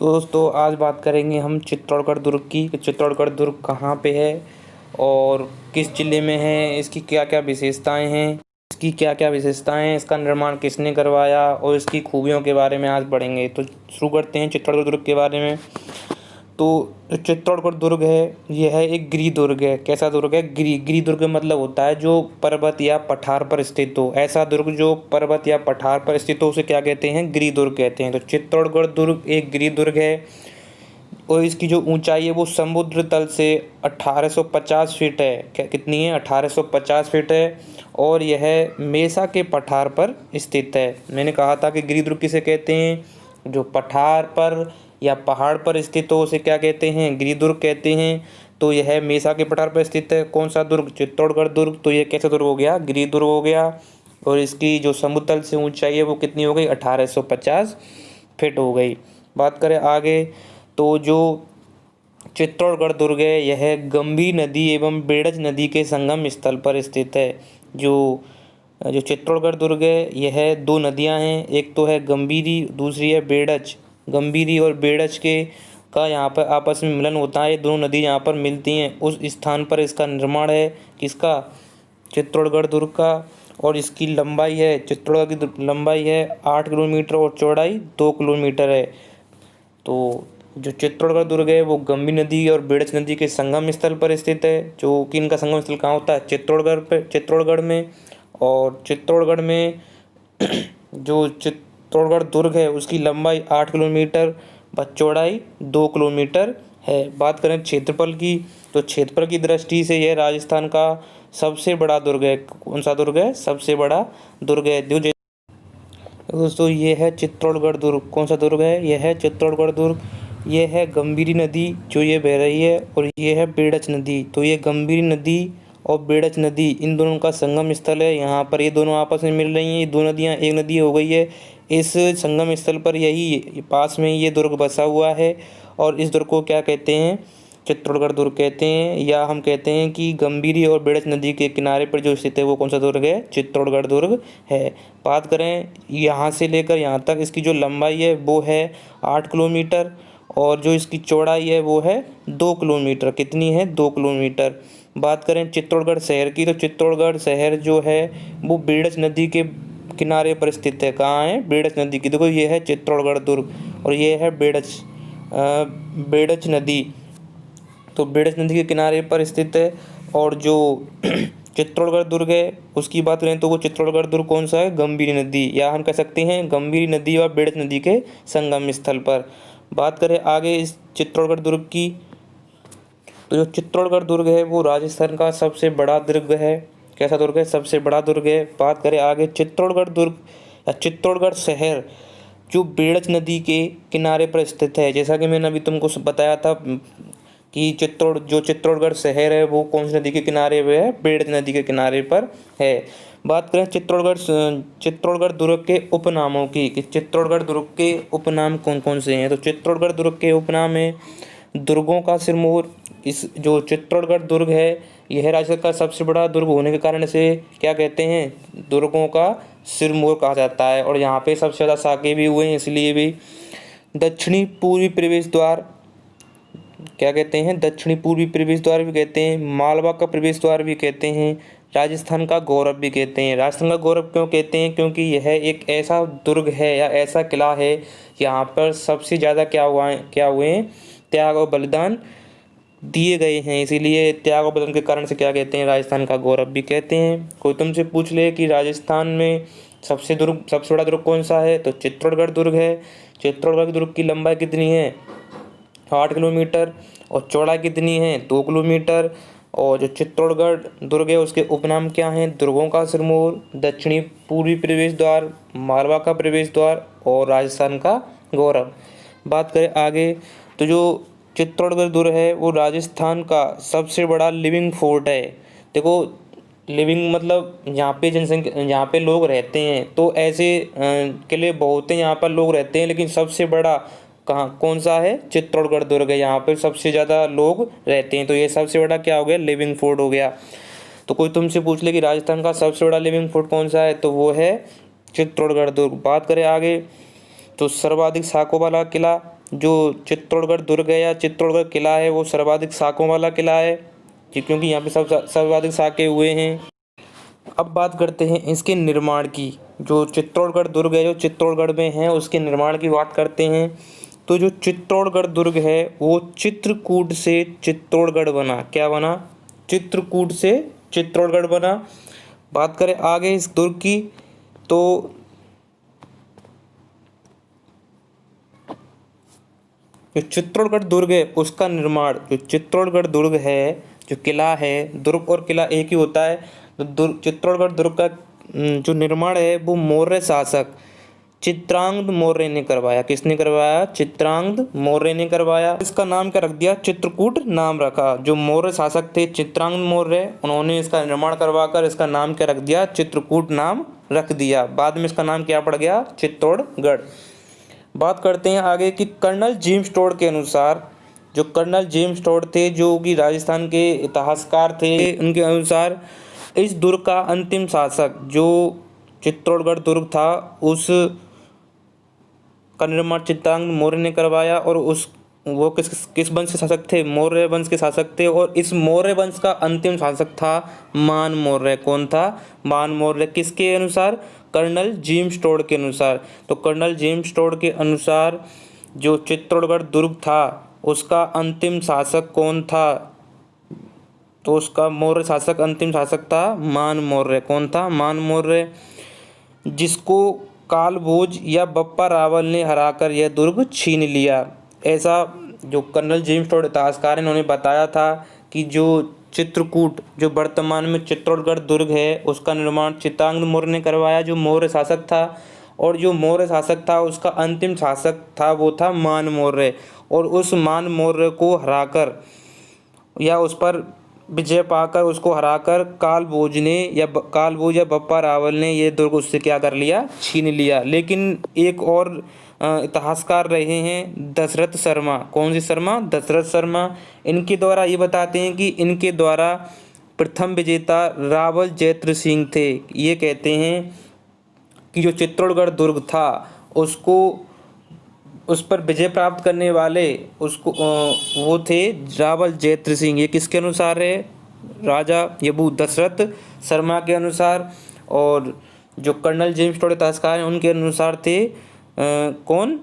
तो दोस्तों आज बात करेंगे हम चित्तौड़गढ़ दुर्ग की कि चित्तौड़गढ़ दुर्ग कहाँ पे है और किस जिले में है, इसकी क्या क्या विशेषताएं हैं, इसका निर्माण किसने करवाया और इसकी खूबियों के बारे में आज पढ़ेंगे। तो शुरू करते हैं चित्तौड़गढ़ दुर्ग के बारे में। तो जो चित्तौड़गढ़ दुर्ग है यह है एक गिरि दुर्ग है। कैसा दुर्ग है? गिरि दुर्ग मतलब होता है जो पर्वत या पठार पर स्थित हो। ऐसा दुर्ग जो पर्वत या पठार पर स्थित हो उसे क्या कहते हैं? गिरि दुर्ग कहते हैं। तो चित्तौड़गढ़ दुर्ग एक गिरि दुर्ग है और इसकी जो ऊंचाई है वो समुद्र तल से 1850 फीट है। कितनी है? 1850 फीट है और यह मेसा के पठार पर स्थित है। मैंने कहा था कि गिरि दुर्ग किसे कहते हैं? जो पठार पर या पहाड़ पर स्थित हो उसे क्या कहते हैं? गिरि दुर्ग कहते हैं। तो यह मेसा के पठार पर स्थित है। कौन सा दुर्ग? चित्तौड़गढ़ दुर्ग। तो यह कैसा दुर्ग हो गया? गिरि दुर्ग हो गया। और इसकी जो समुद्र तल से ऊंचाई है वो कितनी हो गई? 1850 फीट हो गई। बात करें आगे तो जो चित्तौड़गढ़ दुर्ग है यह गंभीर नदी एवं बेड़ज नदी के संगम स्थल पर स्थित है। जो जो चित्तौड़गढ़ दुर्ग है यह दो नदियां हैं, एक तो है गंभीरी, दूसरी है बेड़ज। गंभीरी और बेड़ज के का यहाँ पर आपस में मिलन होता है। ये दोनों नदी यहाँ पर मिलती हैं, उस स्थान पर इसका निर्माण है। किसका? चित्तौड़गढ़ दुर्ग का। और इसकी लंबाई है, चित्तौड़गढ़ की लंबाई है 8 किलोमीटर और चौड़ाई 2 किलोमीटर है। तो जो चित्तौड़गढ़ दुर्ग है वो गंभीर नदी और बेड़ज नदी के संगम स्थल पर स्थित है। जो कि इनका संगम स्थल कहाँ होता है? चित्तौड़गढ़ में। और चित्तौड़गढ़ में जो चित्तौड़गढ़ दुर्ग है उसकी लंबाई 8 किलोमीटर व चौड़ाई 2 किलोमीटर है। बात करें क्षेत्रफल की तो क्षेत्रफल की दृष्टि से यह राजस्थान का सबसे बड़ा दुर्ग है। कौन सा दुर्ग है? सबसे बड़ा दुर्ग है। दोस्तों ये है चित्तौड़गढ़ दुर्ग। कौन सा दुर्ग है? यह है चित्तौड़गढ़ दुर्ग। ये है गंभीरी नदी जो ये बह रही है और ये है बेड़ज नदी। तो ये गंभीरी नदी और बेड़ज नदी इन दोनों का संगम स्थल है। यहाँ पर ये दोनों आपस में मिल रही हैं। ये दो नदियाँ एक नदी हो गई है। इस संगम स्थल पर यही पास में ये दुर्ग बसा हुआ है और इस दुर्ग को क्या कहते हैं? चित्तौड़गढ़ दुर्ग कहते हैं। या हम कहते हैं कि गंभीरी और बेड़ज नदी के किनारे पर जो स्थित है वो कौन सा दुर्ग है? चित्तौड़गढ़ दुर्ग है। बात करें यहाँ से लेकर यहाँ तक इसकी जो लंबाई है वो है 8 किलोमीटर और जो इसकी चौड़ाई है वो है 2 किलोमीटर। कितनी है? 2 किलोमीटर। बात करें चित्तौड़गढ़ शहर की तो चित्तौड़गढ़ शहर जो है वो बेड़ज नदी के किनारे पर स्थित है। कहाँ है? बेड़ज नदी की। देखो ये है चित्तौड़गढ़ दुर्ग और ये है बेड़ज नदी। तो बेड़ज नदी के किनारे पर स्थित है। और जो चित्तौड़गढ़ दुर्ग है उसकी बात करें तो वो चित्तौड़गढ़ दुर्ग कौन सा है? गंभीरी नदी, या हम कह सकते हैं गंभीरी नदी और बेड़ज नदी के संगम स्थल पर। बात करें आगे इस चित्तौड़गढ़ दुर्ग की तो जो चित्तौड़गढ़ दुर्ग है वो राजस्थान का सबसे बड़ा दुर्ग है। कैसा दुर्ग है? सबसे बड़ा दुर्ग है। बात करें आगे चित्तौड़गढ़ दुर्ग या चित्तौड़गढ़ शहर जो बेड़ज नदी के किनारे पर स्थित है। जैसा कि मैंने अभी तुमको बताया था कि चित्तौड़गढ़ शहर है वो कौन सी नदी के किनारे पे है? बेड़ज नदी के किनारे पर है। बात करें चित्तौड़गढ़ दुर्ग के उपनामों की कि चित्तौड़गढ़ दुर्ग के उपनाम कौन कौन से हैं। तो चित्तौड़गढ़ दुर्ग के उपनाम है दुर्गों का सिरमौर। इस जो चित्तौड़गढ़ दुर्ग है यह राज्य का सबसे बड़ा दुर्ग होने के कारण से क्या कहते हैं? दुर्गों का सिरमौर कहा जाता है। और यहाँ पे सबसे ज़्यादा साके भी हुए हैं इसलिए भी। दक्षिणी पूर्वी प्रवेश द्वार क्या कहते हैं? दक्षिणी पूर्वी प्रवेश द्वार भी कहते हैं, मालवा का प्रवेश द्वार भी कहते हैं, राजस्थान का गौरव भी कहते हैं। राजस्थान का गौरव क्यों कहते हैं? क्योंकि यह एक ऐसा दुर्ग है या ऐसा किला है यहाँ पर सबसे ज़्यादा क्या हुए हैं? त्याग और बलिदान दिए गए हैं, इसीलिए त्याग और बलिदान के कारण से क्या कहते हैं? राजस्थान का गौरव भी कहते हैं। कोई तुमसे पूछ ले कि राजस्थान में सबसे बड़ा दुर्ग कौन सा है तो चित्तौड़गढ़ दुर्ग है। चित्तौड़गढ़ दुर्ग की लंबाई कितनी है? 8 किलोमीटर और चौड़ाई कितनी है? 2 किलोमीटर। और जो चित्तौड़गढ़ दुर्ग है उसके उपनाम क्या हैं? दुर्गों का सिरमौर, दक्षिणी पूर्वी प्रवेश द्वार, मालवा का प्रवेश द्वार और राजस्थान का गौरव। बात करें आगे तो जो चित्तौड़गढ़ दुर्ग है वो राजस्थान का सबसे बड़ा लिविंग फोर्ट है। देखो लिविंग मतलब यहाँ पे लोग रहते हैं। तो ऐसे किले बहुत हैं यहाँ पर लोग रहते हैं, लेकिन सबसे बड़ा कौन सा है? चित्तौड़गढ़ दुर्ग है। यहाँ पर सबसे ज़्यादा लोग रहते हैं। तो ये सबसे बड़ा क्या हो गया? लिविंग फोर्ट हो गया। तो कोई तुमसे पूछ ले कि राजस्थान का सबसे बड़ा लिविंग फोर्ट कौन सा है तो वो है चित्तौड़गढ़ दुर्ग। बात करें आगे तो सर्वाधिक साकों वाला किला जो चित्तौड़गढ़ दुर्ग है या चित्तौड़गढ़ किला है वो सर्वाधिक शाखों वाला किला है, क्योंकि यहाँ पे सर्वाधिक शाखे हुए हैं। अब बात करते हैं इसके निर्माण की। जो चित्तौड़गढ़ दुर्ग है जो चित्तौड़गढ़ में है उसके निर्माण की बात करते हैं। तो जो चित्तौड़गढ़ दुर्ग है वो चित्रकूट से चित्तौड़गढ़ बना। क्या बना? चित्रकूट से चित्तौड़गढ़ बना। बात करें आगे इस दुर्ग की, तो जो चित्तौड़गढ़ दुर्ग है उसका निर्माण, जो चित्तौड़गढ़ दुर्ग है, जो किला है, दुर्ग और किला एक ही होता है। तो चित्तौड़गढ़ दुर्ग का जो निर्माण है वो मौर्य शासक चित्रांगद मौर्य ने करवाया। किसने करवाया? चित्रांगद मौर्य ने करवाया। इसका नाम क्या रख दिया? चित्रकूट नाम रखा। जो मौर्य शासक थे चित्रांगद मौर्य, उन्होंने इसका निर्माण करवाकर इसका नाम क्या रख दिया? चित्रकूट नाम रख दिया। बाद में इसका नाम क्या पड़ गया? चित्तौड़गढ़। बात करते हैं आगे कि कर्नल जेम्स टोड के अनुसार, जो कर्नल जेम्स टोड थे जो कि राजस्थान के इतिहासकार थे, उनके अनुसार इस दुर्ग का अंतिम शासक जो चित्तौड़गढ़ दुर्ग था उस का निर्माण चित्रांगद मौर्य ने करवाया। और वो किस वंश के शासक थे? मौर्य वंश के शासक थे। और इस मौर्य वंश का अंतिम शासक था मान मौर्य। कौन था? मान मौर्य। किसके अनुसार? कर्नल जेम्स टोड के अनुसार। तो कर्नल जेम्स टोड के अनुसार जो चित्तौड़गढ़ दुर्ग था उसका अंतिम शासक कौन था? तो उसका मौर्य शासक अंतिम शासक था मान मौर्य। कौन था? मान मौर्य, जिसको कालभोज या बप्पा रावल ने हराकर यह दुर्ग छीन लिया। ऐसा जो कर्नल जेम्स टोड इतिहासकार हैं उन्होंने बताया था कि जो चित्रकूट जो वर्तमान में चित्तौड़गढ़ दुर्ग है उसका निर्माण चित्रांगद मौर्य ने करवाया, जो मौर्य शासक था। और जो मौर्य शासक था उसका अंतिम शासक था वो था मान मौर्य। और उस मान मौर्य को हराकर या उस पर विजय पाकर उसको हराकर कालभोज या बप्पा रावल ने ये दुर्ग उससे क्या कर लिया? छीन लिया। लेकिन एक और इतिहासकार रहे हैं दशरथ शर्मा। कौन से शर्मा? दशरथ शर्मा। इनके द्वारा ये बताते हैं कि इनके द्वारा प्रथम विजेता रावल जयद्रथ सिंह थे। ये कहते हैं कि जो चित्तौड़गढ़ दुर्ग था उसको उस पर विजय प्राप्त करने वाले उसको वो थे रावल जयद्रथ सिंह। ये किसके अनुसार है? राजा यबू दशरथ शर्मा के अनुसार। और जो कर्नल जेम्स टोड इतिहासकार हैं उनके अनुसार थे कौन?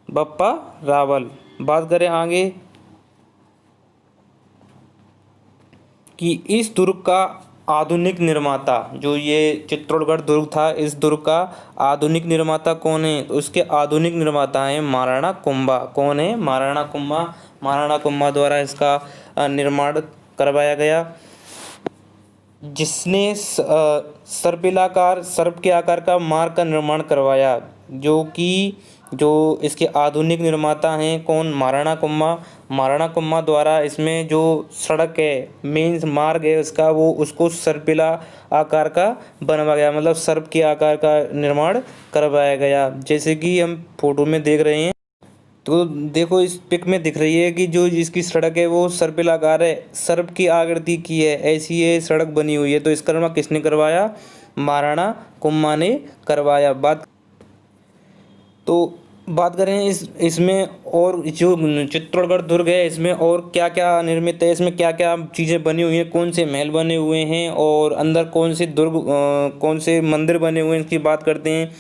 बप्पा रावल। बात करें आगे कि इस दुर्ग का आधुनिक निर्माता, जो ये चित्तौड़गढ़ दुर्ग था इस दुर्ग का आधुनिक निर्माता कौन है? तो उसके आधुनिक निर्माता हैं महाराणा कुंभा। कौन है? महाराणा कुंभा। महाराणा कुंभा द्वारा इसका निर्माण करवाया गया, जिसने सर्प के आकार का मार्ग का निर्माण करवाया। जो इसके आधुनिक निर्माता हैं कौन? महाराणा कुंभा। महाराणा कुंभा द्वारा इसमें जो सड़क है, मेन मार्ग है उसका, वो उसको सर्पिला आकार का बनवाया गया, मतलब सर्प के आकार का निर्माण करवाया गया। जैसे कि हम फोटो में देख रहे हैं, तो देखो इस पिक में दिख रही है कि जो इसकी सड़क है वो सर्पिल आकार है, सर्प की आकृति की है, ऐसी ये सड़क बनी हुई है। तो इसका निर्माण किसने करवाया? महाराणा कुंभा ने करवाया। बात करें इसमें और जो चित्तौड़गढ़ दुर्ग है इसमें और क्या क्या निर्मित है, इसमें क्या क्या चीज़ें बनी हुई हैं, कौन से महल बने हुए हैं और अंदर कौन से मंदिर बने हुए हैं, इसकी बात करते हैं।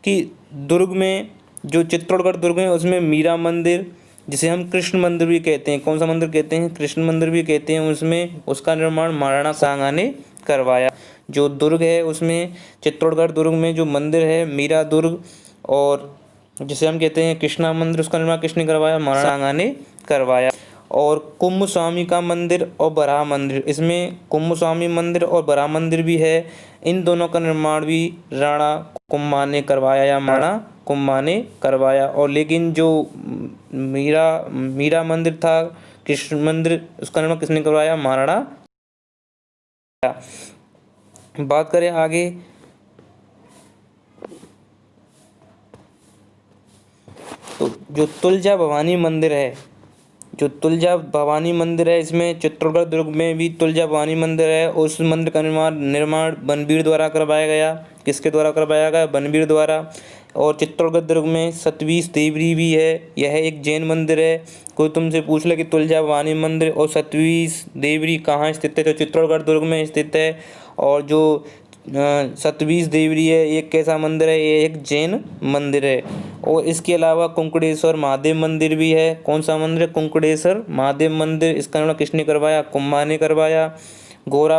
कि दुर्ग में जो चित्तौड़गढ़ दुर्ग है उसमें मीरा मंदिर, जिसे हम कृष्ण मंदिर भी कहते हैं, कौन सा मंदिर कहते हैं? कृष्ण मंदिर भी कहते हैं, उसमें उसका निर्माण महाराणा सांगा ने करवाया। जो दुर्ग है उसमें चित्तौड़गढ़ दुर्ग में जो मंदिर है मीरा दुर्ग, और जिसे हम कहते हैं कृष्णा मंदिर, उसका निर्माण किसने करवाया? महाराणा सांगा ने करवाया। और कुंभ स्वामी का मंदिर और बराह मंदिर, इसमें कुंभ स्वामी मंदिर और बराह मंदिर भी है, इन दोनों का निर्माण भी राणा कुंभा ने करवाया या महाराणा कुंभा ने करवाया। और लेकिन जो मीरा मंदिर था, कृष्ण मंदिर, उसका निर्माण किसने करवाया? महाराणा। बात करें आगे तो जो तुलजा भवानी मंदिर है, इसमें चित्तौड़गढ़ दुर्ग में भी तुलजा भवानी मंदिर है। उस मंदिर का निर्माण बनवीर द्वारा करवाया गया। किसके द्वारा करवाया गया? बनवीर द्वारा। और चित्तौड़गढ़ दुर्ग में सतवीस देवरी भी है, यह एक जैन मंदिर है। कोई तुमसे पूछ ले कि तुलजा भवानी मंदिर और सतवीस देवरी कहाँ स्थित है, तो चित्तौड़गढ़ दुर्ग में स्थित है। और जो सतवीस देवरी है ये कैसा मंदिर है, ये एक जैन मंदिर है। और इसके अलावा कुंकड़ेश्वर महादेव मंदिर भी है। कौन सा मंदिर है, कुंकड़ेश्वर महादेव मंदिर। इसका निर्माण किसने करवाया, कुम्भा ने करवाया। गोरा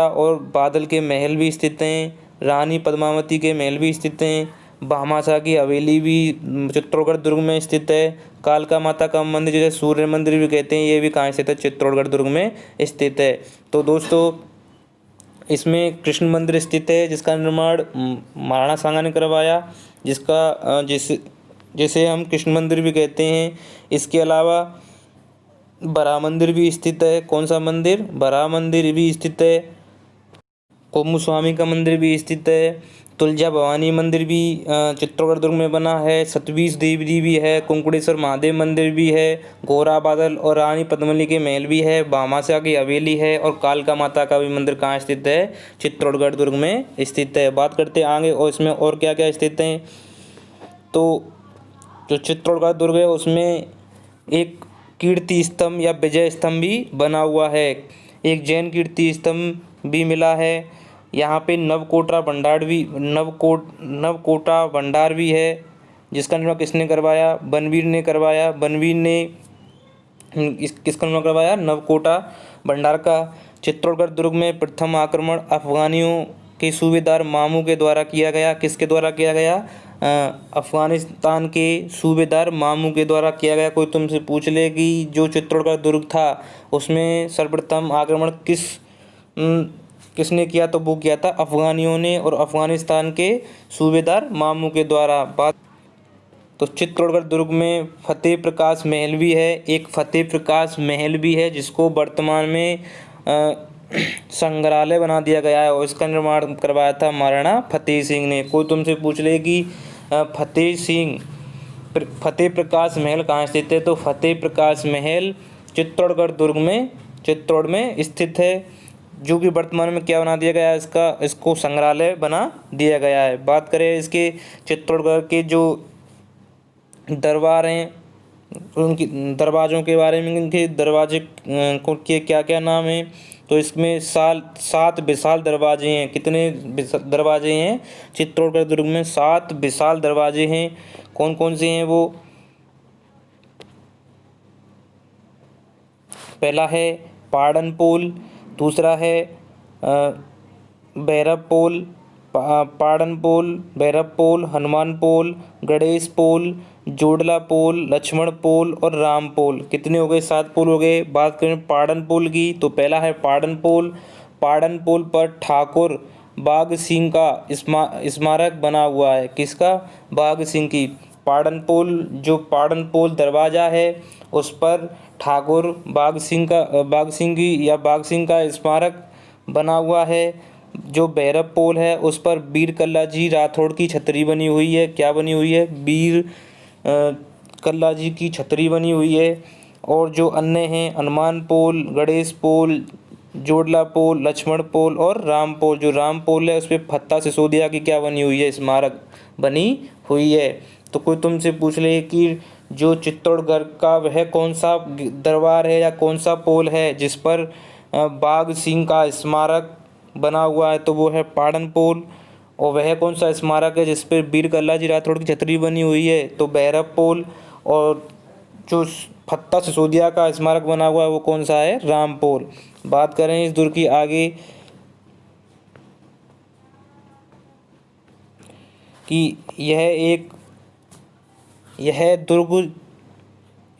और बादल के महल भी स्थित हैं। रानी पद्मावती के महल भी स्थित हैं। भामाशाह की हवेली भी चित्तौड़गढ़ दुर्ग में स्थित है। कालका माता का मंदिर जिसे सूर्य मंदिर भी कहते हैं, ये भी कहाँ स्थित है, चित्तौड़गढ़ दुर्ग में स्थित है। तो दोस्तों इसमें कृष्ण मंदिर स्थित है जिसका निर्माण महाराणा सांगा ने करवाया, जिसे हम कृष्ण मंदिर भी कहते हैं। इसके अलावा बराह मंदिर भी स्थित है। कौन सा मंदिर, बराह मंदिर भी स्थित है। कुमुद स्वामी का मंदिर भी स्थित है। तुलजा भवानी मंदिर भी चित्तौड़गढ़ दुर्ग में बना है। सतवीस देवरी भी है। कुंकड़ेश्वर महादेव मंदिर भी है। गोरा बादल और रानी पद्मली के महल भी है। भामाशाह की हवेली है। और कालका माता का भी मंदिर कहाँ स्थित है, चित्तौड़गढ़ दुर्ग में स्थित है। बात करते हैं आगे और इसमें और क्या क्या स्थित हैं। तो जो चित्तौड़गढ़ दुर्ग है उसमें एक कीर्ति स्तंभ या विजय स्तंभ भी बना हुआ है। एक जैन कीर्ति स्तंभ भी मिला है। यहाँ पे नवकोटा भंडार भी है जिसका निर्माण किसने करवाया, बनवीर ने करवाया। बनवीर ने किसका निर्माण करवाया, नवकोटा भंडार का। चित्तौड़गढ़ दुर्ग में प्रथम आक्रमण अफगानियों के सूबेदार मामू के द्वारा किया गया। किसके द्वारा किया गया, अफगानिस्तान के सूबेदार मामू के द्वारा किया गया। कोई तुमसे पूछ ले कि जो चित्तौड़गढ़ दुर्ग था उसमें सर्वप्रथम आक्रमण किसने किया, तो वो किया था अफगानियों ने और अफगानिस्तान के सूबेदार मामू के द्वारा। बात तो चित्तौड़गढ़ दुर्ग में फतेह प्रकाश महल भी है। एक फतेह प्रकाश महल भी है जिसको वर्तमान में संग्रहालय बना दिया गया है और इसका निर्माण करवाया था महाराणा फतेह सिंह ने। कोई तुमसे पूछ ले कि फतेह प्रकाश महल कहाँ स्थित है, तो फतेह प्रकाश महल चित्तौड़गढ़ दुर्ग में चित्तौड़ में स्थित है, जो कि वर्तमान में क्या बना दिया गया है, इसको संग्रहालय बना दिया गया है। बात करें इसके चित्तौड़गढ़ के जो दरबार हैं उनकी दरवाज़ों के बारे में, इनके दरवाजे के क्या क्या नाम हैं, तो इसमें 7 विशाल दरवाजे हैं। कितने दरवाजे हैं चित्तौड़गढ़ दुर्ग में, 7 विशाल दरवाजे हैं। कौन कौन से हैं वो, पहला है पाड़न पोल, दूसरा है भैरव पोल, पाड़न पोल, भैरव पोल, हनुमान पोल, गणेश पोल, जोड़ला पोल, लक्ष्मण पोल और राम पोल। कितने हो गए, 7 पोल हो गए। बात करें पाड़न पोल की, तो पहला है पाड़न पोल। पाड़न पोल पर ठाकुर बाघ सिंह का स्मारक बना हुआ है। किसका, बाघ सिंह की। पाड़न पोल दरवाज़ा है उस पर ठाकुर बाघ सिंह का स्मारक बना हुआ है। जो भैरव पोल है उस पर वीर कल्लाजी राठौड़ की छतरी बनी हुई है। क्या बनी हुई है, वीर कल्लाजी की छतरी बनी हुई है। और जो अन्य हैं हनुमान पोल, गणेश पोल, जोड़ला पोल, लक्ष्मण पोल और राम पोल। जो राम पोल है उस पर फत्ता सिसोदिया की क्या बनी हुई है, स्मारक बनी हुई है। तो कोई तुमसे पूछ ले कि जो चित्तौड़गढ़ का वह कौन सा दरबार है या कौन सा पोल है जिस पर बाघ सिंह का स्मारक बना हुआ है, तो वो है पाड़न पोल। और वह कौन सा स्मारक है जिस पर वीर कल्लाजी राठौड़ की छतरी बनी हुई है, तो भैरव पोल। और जो फत्ता सिसोदिया का स्मारक बना हुआ है वो कौन सा है, राम पोल। बात करें इस दुर्ग की आगे कि यह दुर्ग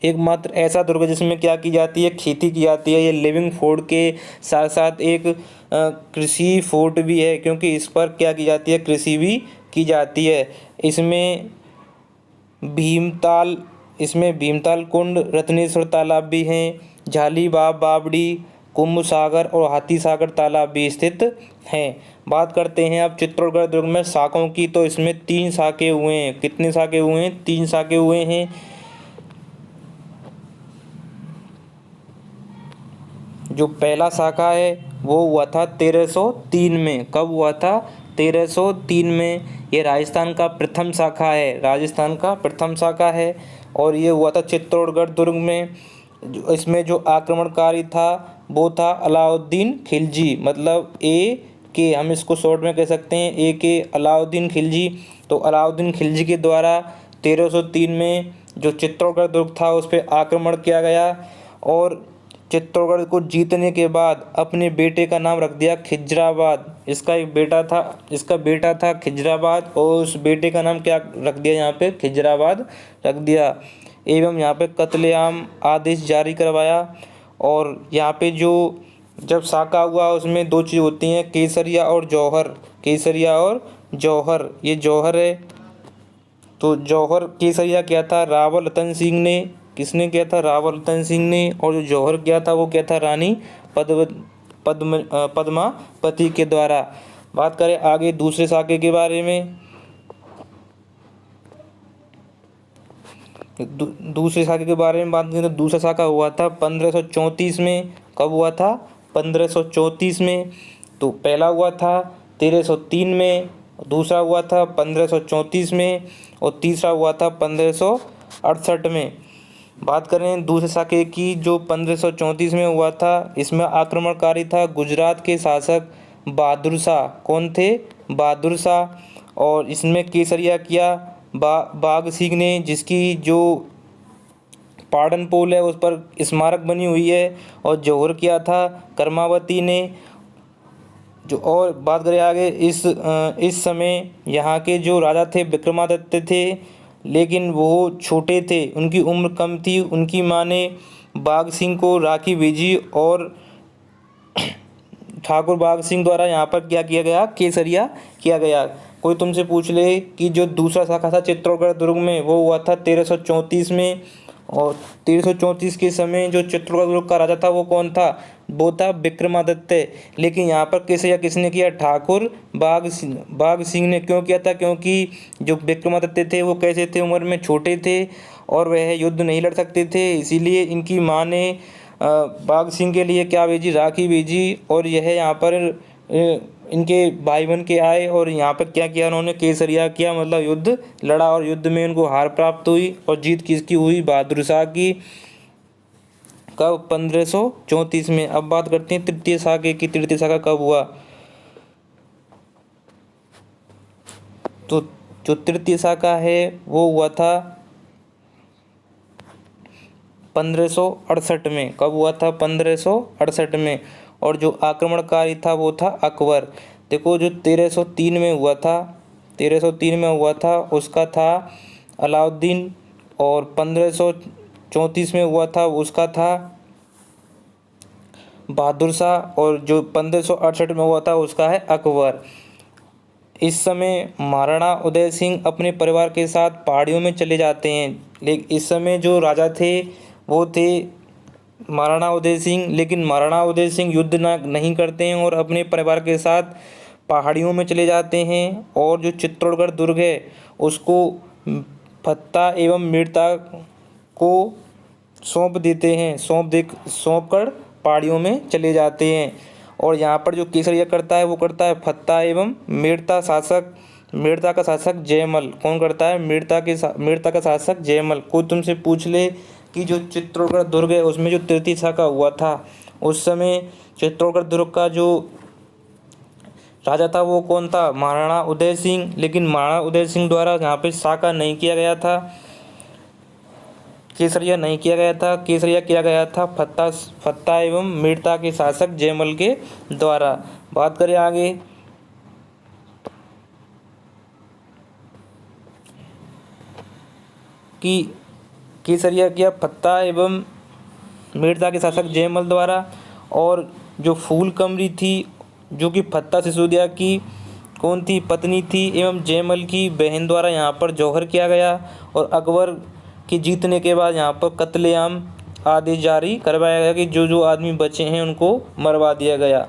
एकमात्र ऐसा दुर्ग है जिसमें क्या की जाती है, खेती की जाती है। ये लिविंग फोर्ट के साथ साथ एक कृषि फोर्ट भी है, क्योंकि इस पर क्या की जाती है, कृषि भी की जाती है। इसमें भीमताल कुंड, रत्नेश्वर तालाब भी हैं। झाली बावड़ी, कुंभ सागर और हाथी सागर तालाब भी स्थित हैं। बात करते हैं अब चित्तौड़गढ़ दुर्ग में शाखाओं की, तो इसमें 3 शाखे हुए हैं। कितने शाखे हुए हैं, 3 शाखे हुए हैं। जो पहला शाखा है वो हुआ था 1303 में। कब हुआ था, 1303 में। ये राजस्थान का प्रथम शाखा है, राजस्थान का प्रथम शाखा है। और ये हुआ था चित्तौड़गढ़ दुर्ग में। इसमें जो आक्रमणकारी था वो था अलाउद्दीन खिलजी, मतलब ए के, हम इसको शॉर्ट में कह सकते हैं ए के अलाउद्दीन खिलजी। तो अलाउद्दीन खिलजी के द्वारा 1303 में जो चित्तौड़गढ़ दुर्ग था उस पर आक्रमण किया गया। और चित्तौड़गढ़ को जीतने के बाद अपने बेटे का नाम रख दिया खिजराबाद। इसका बेटा था खिजराबाद, और उस बेटे का नाम क्या रख दिया यहाँ पे, खिजराबाद रख दिया। एवं यहाँ पे कत्लेआम आदेश जारी करवाया। और यहाँ पे जो जब साका हुआ उसमें दो चीज़ होती हैं, केसरिया और जौहर। केसरिया और जौहर, ये जौहर है। तो जौहर केसरिया क्या था, रावल रतन सिंह ने, किसने किया था, रावल रतन सिंह ने। और जो जौहर किया था वो क्या था, रानी पद्मावती के द्वारा। बात करें आगे दूसरे साके के बारे में। दूसरे साके के बारे में बात करें तो दूसरा साका हुआ था 1534 में। कब हुआ था, 1534 में। तो पहला हुआ था 1303 में, दूसरा हुआ था 1534 में, और तीसरा हुआ था 1568 में। बात करें दूसरे साके की जो 1534 में हुआ था, इसमें आक्रमणकारी था गुजरात के शासक बहादुर शाह। कौन थे, बहादुर शाह। और इसमें केसरिया किया बाघ सिंह ने, जिसकी जो पाटन पोल है उस पर स्मारक बनी हुई है। और जौहर किया था कर्मावती ने। जो और बात करें आगे, इस समय यहाँ के जो राजा थे विक्रमादित्य थे, लेकिन वो छोटे थे, उनकी उम्र कम थी। उनकी माँ ने बाघ सिंह को राखी भेजी, और ठाकुर बाघ सिंह द्वारा यहाँ पर क्या किया गया, केसरिया किया गया। कोई तुमसे पूछ ले कि जो दूसरा शाखा था चित्तौड़गढ़ दुर्ग में वो हुआ था 1334 में। और 1334 के समय जो चित्तौड़गढ़ दुर्ग का राजा था वो कौन था, वो था विक्रमादित्य। लेकिन यहाँ पर केसरिया किसने किया, ठाकुर बाघ सिंह ने। क्यों किया था, क्योंकि जो विक्रमादित्य थे वो कैसे थे, उम्र में छोटे थे और वह युद्ध नहीं लड़ सकते थे। इसीलिए इनकी माँ ने बाघ सिंह के लिए क्या भेजी, राखी भेजी। और यह यहाँ पर इनके भाई बन के आए, और यहाँ पर क्या किया उन्होंने, केसरिया किया, मतलब युद्ध लड़ा। और युद्ध में उनको हार प्राप्त हुई, और जीत किसकी हुई, बहादुर शाह की। कब, 1534 में। अब बात करते हैं तृतीय शाखा की। तृतीय शाखा कब हुआ, तो जो तृतीय शाखा है वो हुआ था 1568 में। कब हुआ था, 1568 में। और जो आक्रमणकारी था वो था अकबर। देखो जो 1303 में हुआ था, 1303 में हुआ था उसका था अलाउद्दीन। और 1534 में हुआ था उसका था बहादुर शाह। और जो 1568 में हुआ था उसका है अकबर। इस समय महाराणा उदय सिंह अपने परिवार के साथ पहाड़ियों में चले जाते हैं। लेकिन इस समय जो राजा थे वो थे महाराणा उदय सिंह। लेकिन महाराणा उदय सिंह युद्ध नहीं करते हैं और अपने परिवार के साथ पहाड़ियों में चले जाते हैं। और जो चित्तौड़गढ़ दुर्ग है उसको फत्ता एवं मीरता को सौंप देते हैं, सौंप कर पहाड़ियों में चले जाते हैं। और यहाँ पर जो केसरिया करता है वो करता है फत्ता एवं मीरता का शासक जयमल। कौन करता है, मीरता का शासक जयमल। कोई तुमसे पूछ ले कि जो चित्तौड़गढ़ दुर्ग है उसमें जो तृतीय शाखा हुआ था उस समय चित्तौड़गढ़ दुर्ग का जो राजा था वो कौन था, महाराणा उदय सिंह। लेकिन महाराणा उदय सिंह द्वारा यहाँ पे शाखा नहीं किया गया था, केसरिया नहीं किया गया था। केसरिया किया गया था फत्ता एवं मीरता के शासक जयमल के द्वारा। बात करें आगे कि केसरिया किया फत्ता एवं मीरता के शासक जयमल द्वारा। और जो फूल कमरी थी जो कि फत्ता सिसोदिया की कौन थी, पत्नी थी, एवं जयमल की बहन द्वारा यहाँ पर जौहर किया गया। और अकबर के जीतने के बाद यहाँ पर कत्लेआम आदेश जारी करवाया गया कि जो जो आदमी बचे हैं उनको मरवा दिया गया।